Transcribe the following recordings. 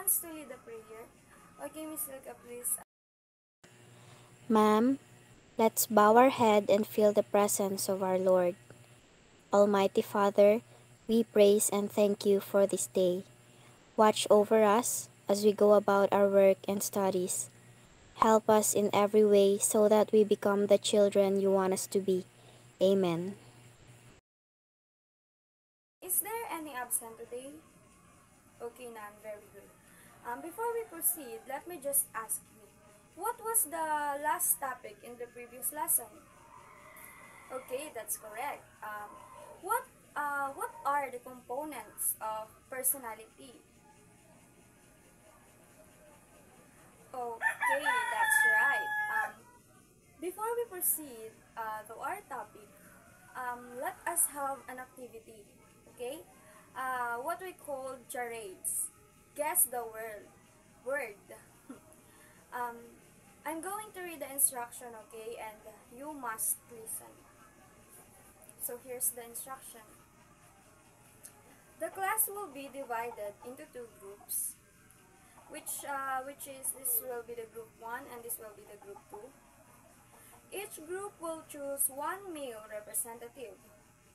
wants to lead the prayer? Okay, Miss Ilka, please. Ma'am, let's bow our head and feel the presence of our Lord. Almighty Father, we praise and thank you for this day. Watch over us as we go about our work and studies. Help us in every way so that we become the children you want us to be. Amen. Is there any absent today? Okay, Nan, very good. Before we proceed, let me just ask you, what was the last topic in the previous lesson? Okay, that's correct. What are the components of personality? Okay, that's right. Before we proceed to our topic, let us have an activity. Okay, what we call charades. Guess the word. um, I'm going to read the instruction, okay, and you must listen. So here's the instruction. The class will be divided into two groups, which is this will be the group 1 and this will be the group 2. Each group will choose one male representative.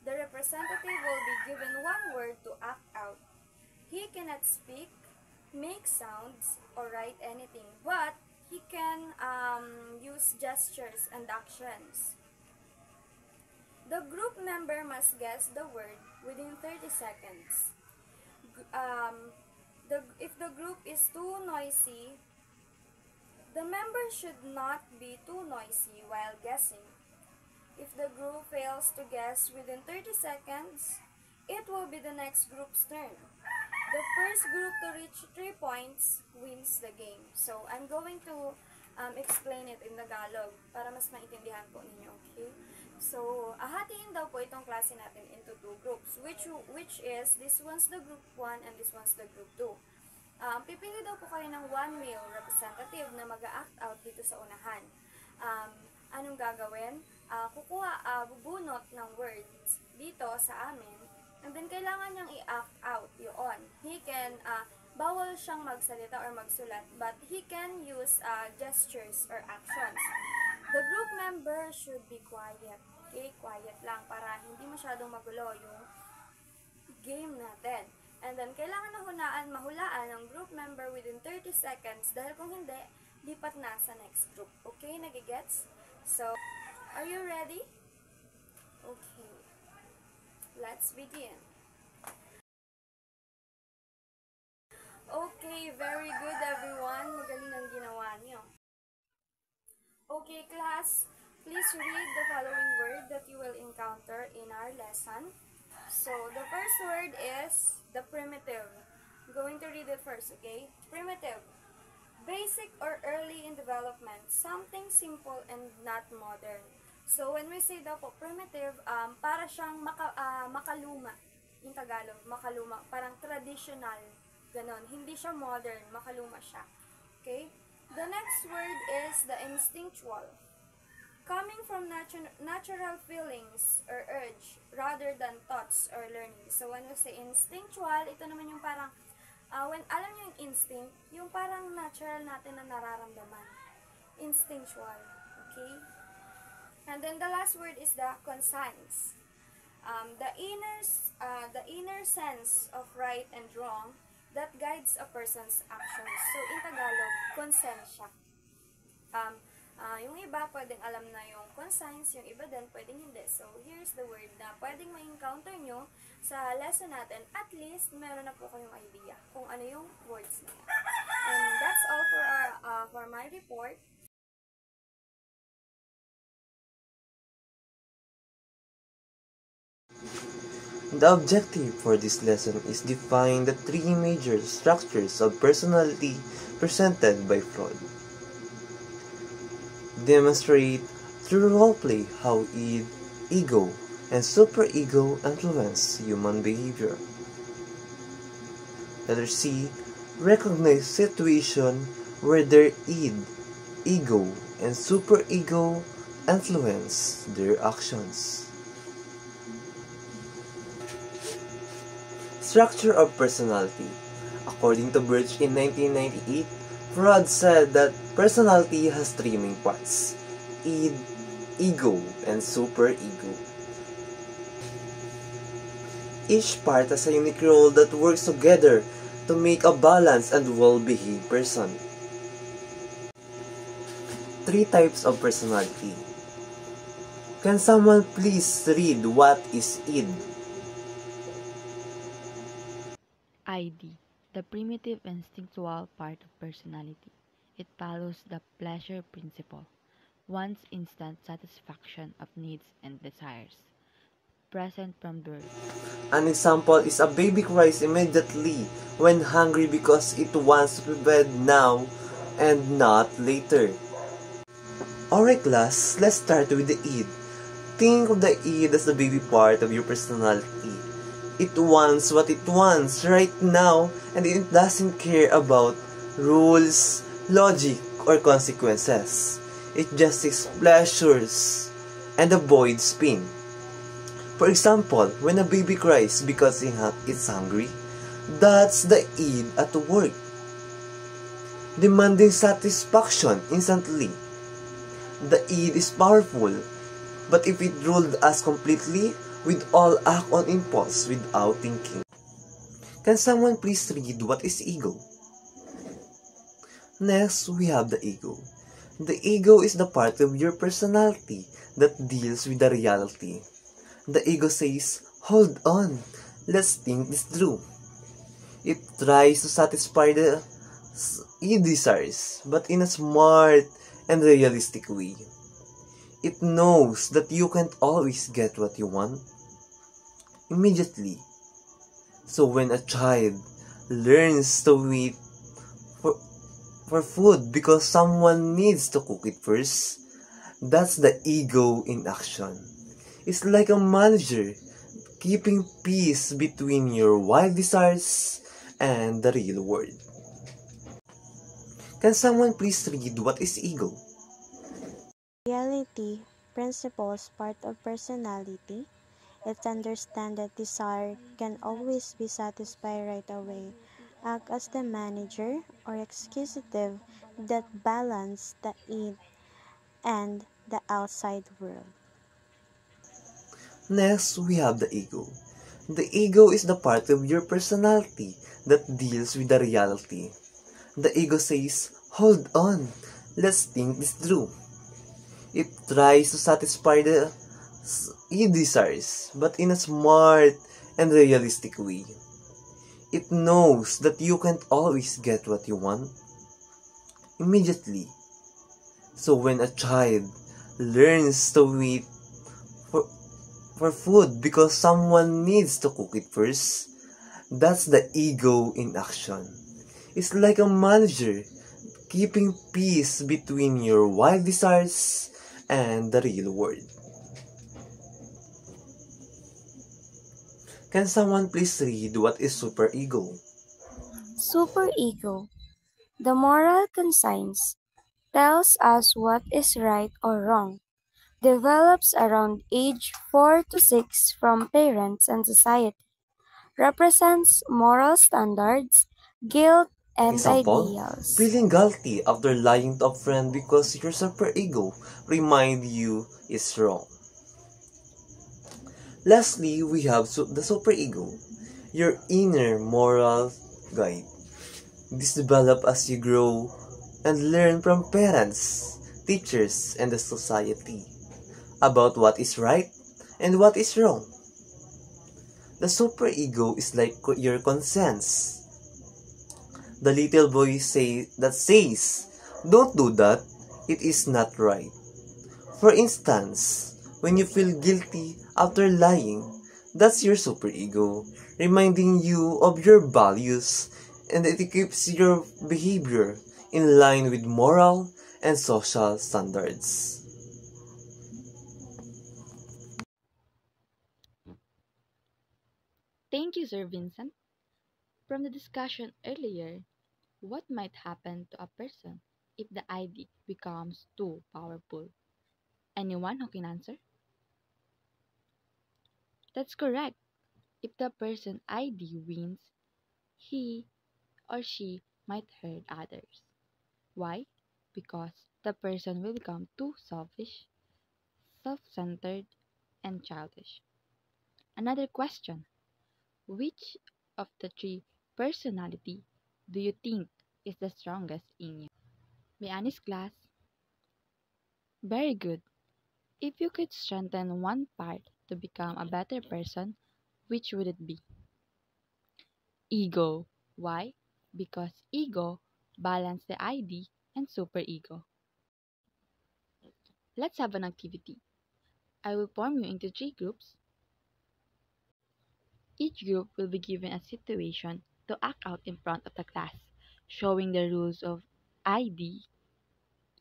The representative will be given one word to act out. He cannot speak, make sounds, or write anything, but he can use gestures and actions. The group member must guess the word within 30 seconds. If the group is too noisy, the members should not be too noisy while guessing. If the group fails to guess within 30 seconds, it will be the next group's turn. The first group to reach 3 points wins the game. So, I'm going to explain it in Tagalog para mas maintindihan po ninyo, okay? So, hahatiin daw po itong klase natin into two groups, which is, this one's the group 1 and this one's the group 2. Pipili daw po kayo ng one male representative na mag-act out dito sa unahan. Anong gagawin? Bubunot ng words dito sa amin, and then kailangan niyang i-act out yun. He can, bawal siyang magsalita or magsulat, but he can use gestures or actions. The group member should be quiet. Okay, quiet lang para hindi masyadong magulo yung game natin. And then, kailangan mahulaan ng group member within 30 seconds dahil kung hindi, lipat na sa next group. Okay, nagigets? So, are you ready? Okay. Let's begin. Okay, very good everyone. Magaling ang ginawa niyo. Okay, class, please read the following word that you will encounter in our lesson. So, the first word is the primitive. I'm going to read it first, okay? Primitive. Basic or early in development. Something simple and not modern. So, when we say daw po primitive, para siyang makaluma. Yung Tagalog, makaluma. Parang traditional. Ganon. Hindi siya modern. Makaluma siya. Okay? The next word is the instinctual. Coming from natural feelings or urge rather than thoughts or learning. So, when we say instinctual, ito naman yung parang, when alam nyo yung instinct, yung parang natural natin na nararamdaman. Instinctual. Okay? And then the last word is the conscience. The inner sense of right and wrong that guides a person's actions. So, in Tagalog, konsensya. Yung iba, pwedeng alam na yung conscience, yung iba din, pwedeng hindi. So, here's the word na pwedeng ma-encounter nyo sa lesson natin. At least, meron na po kayong idea kung ano yung words na yan. And that's all for my report. The objective for this lesson is define the three major structures of personality presented by Freud. Demonstrate through roleplay how id, ego, and superego influence human behavior. Letter C. Recognize situation where their id, ego, and superego influence their actions. Structure of personality. According to Birch in 1998, Freud said that personality has three main parts: id, ego, and superego. Each part has a unique role that works together to make a balanced and well-behaved person. Three types of personality. Can someone please read what is id? ID, the primitive instinctual part of personality. It follows the pleasure principle, wants instant satisfaction of needs and desires, present from birth. An example is a baby cries immediately when hungry because it wants to be fed now and not later. Alright class, let's start with the id. Think of the id as the baby part of your personality. It wants what it wants right now and it doesn't care about rules, logic, or consequences. It just seeks pleasures and avoids pain. For example, when a baby cries because it's hungry, that's the id at work, demanding satisfaction instantly. The id is powerful, but if it ruled us completely, we'd all act on impulse without thinking. Can someone please read what is ego? Next, we have the ego. The ego is the part of your personality that deals with the reality. The ego says, hold on, let's think this through. It tries to satisfy the id desires, but in a smart and realistic way. It knows that you can't always get what you want immediately. So when a child learns to wait for, for food because someone needs to cook it first, that's the ego in action. It's like a manager keeping peace between your wild desires and the real world. Can someone please read what is ego? Reality principles part of personality. It understands that desire can always be satisfied right away. Act as the manager or executive that balance the in and the outside world. Next, we have the ego. The ego is the part of your personality that deals with the reality. The ego says, hold on, let's think this through. It tries to satisfy the id desires, but in a smart and realistic way. It knows that you can't always get what you want immediately. So when a child learns to wait for, for food because someone needs to cook it first, that's the ego in action. It's like a manager keeping peace between your wild desires and the real world. Can someone please read what is superego? Superego, the moral conscience, tells us what is right or wrong, develops around age 4 to 6 from parents and society, represents moral standards, guilt, and Example, ideals. feeling guilty after lying to a friend because your superego remind you is wrong. Lastly, we have the superego, your inner moral guide. This develop as you grow and learn from parents, teachers, and the society about what is right and what is wrong. The superego is like your conscience. The little boy says, don't do that, it is not right. For instance, when you feel guilty after lying, that's your superego, reminding you of your values and it keeps your behavior in line with moral and social standards. Thank you, Sir Vincent. From the discussion earlier, what might happen to a person if the ID becomes too powerful? Anyone who can answer? That's correct. If the person ID wins, he or she might hurt others. Why? Because the person will become too selfish, self centered, and childish. Another question: which of the three personality do you think is the strongest in you? Be honest, class. Very good. If you could strengthen one part to become a better person, which would it be? Ego. Why? Because ego balance the ID and superego. Let's have an activity. I will form you into three groups. Each group will be given a situation to act out in front of the class, showing the rules of ID,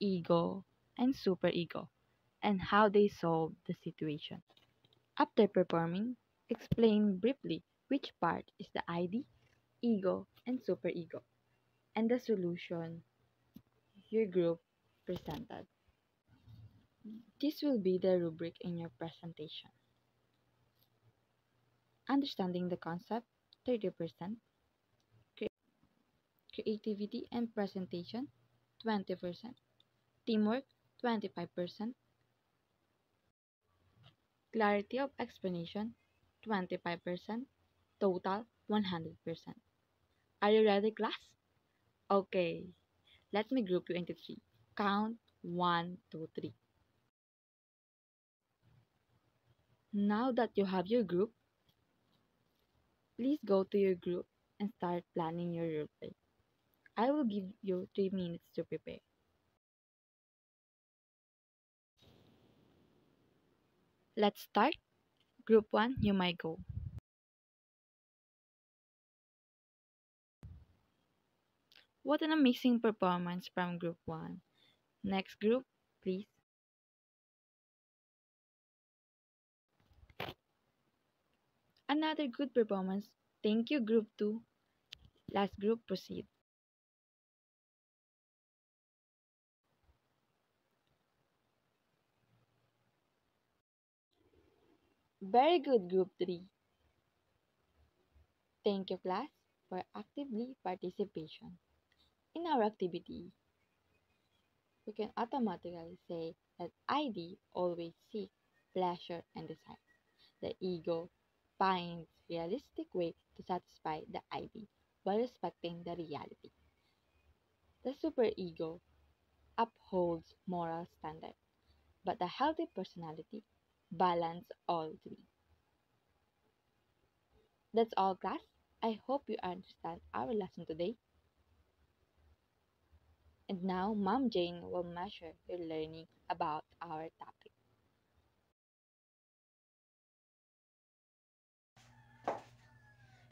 ego, and superego, and how they solve the situation. After performing, explain briefly which part is the ID, ego, and superego, and the solution your group presented. This will be the rubric in your presentation. Understanding the concept, 30%. Creativity and presentation, 20%. Teamwork, 25%. Clarity of explanation, 25%. Total, 100%. Are you ready, class? Okay, let me group you into three. Count 1, 2, 3. Now that you have your group, please go to your group and start planning your role play. I will give you 3 minutes to prepare. Let's start. Group 1, you might go. What an amazing performance from Group 1. Next group, please. Another good performance. Thank you, Group 2. Last group, proceed. Very good, Group 3. Thank you, class, for actively participation. In our activity, we can automatically say that ID always seeks pleasure and desire. The ego finds realistic way to satisfy the ID while respecting the reality. The superego upholds moral standards, but a healthy personality balance all three. That's all, class. I hope you understand our lesson today. And now, Mom Jane will measure your learning about our topic.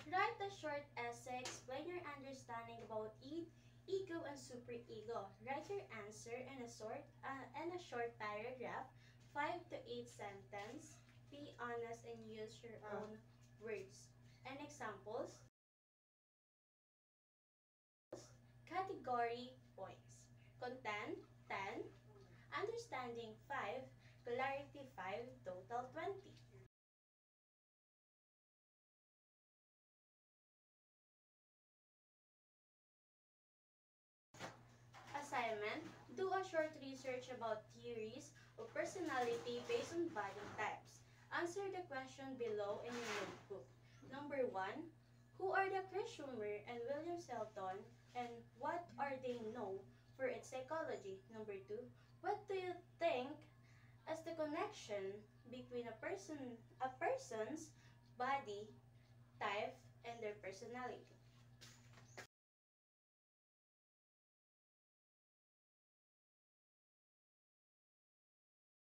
Write a short essay, explain your understanding about ego and superego. Write your answer in a short paragraph, 5 to 8 sentences. Be honest and use your own words. And examples: category points. Content 10, understanding 5, clarity 5, total 20. Assignment: do a short research about theories of personality based on body types. Answer the question below in your notebook. Number 1, who are the Chris Schumer and William Selton, and what are they known for its psychology? Number 2, what do you think as the connection between a person's body type and their personality?